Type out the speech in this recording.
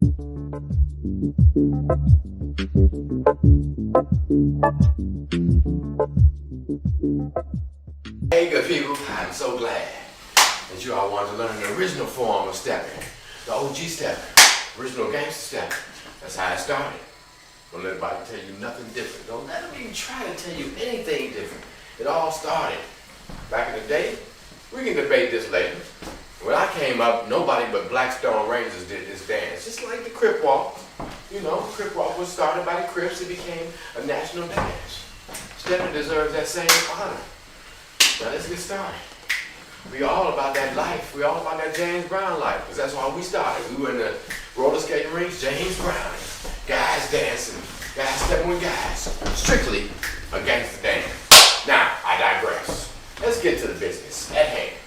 Hey good people, I'm so glad that you all wanted to learn the original form of stepping, the OG stepping, original gangster stepping. That's how it started. Don't let anybody tell you nothing different. Don't let them even try to tell you anything different. It all started back in the day. We can debate this later. When I came up, nobody but Black Stone Rangers did this dance. Just like the Crip Walk. You know, Crip Walk was started by the Crips. It became a national dance. Steppin deserves that same honor. Now let's get started. We all about that life. We all about that James Brown life. Because that's why we started. We were in the roller skating rinks, James Brown. Guys dancing. Guys stepping with guys. Strictly a gangster dance. Now, I digress. Let's get to the business at hand.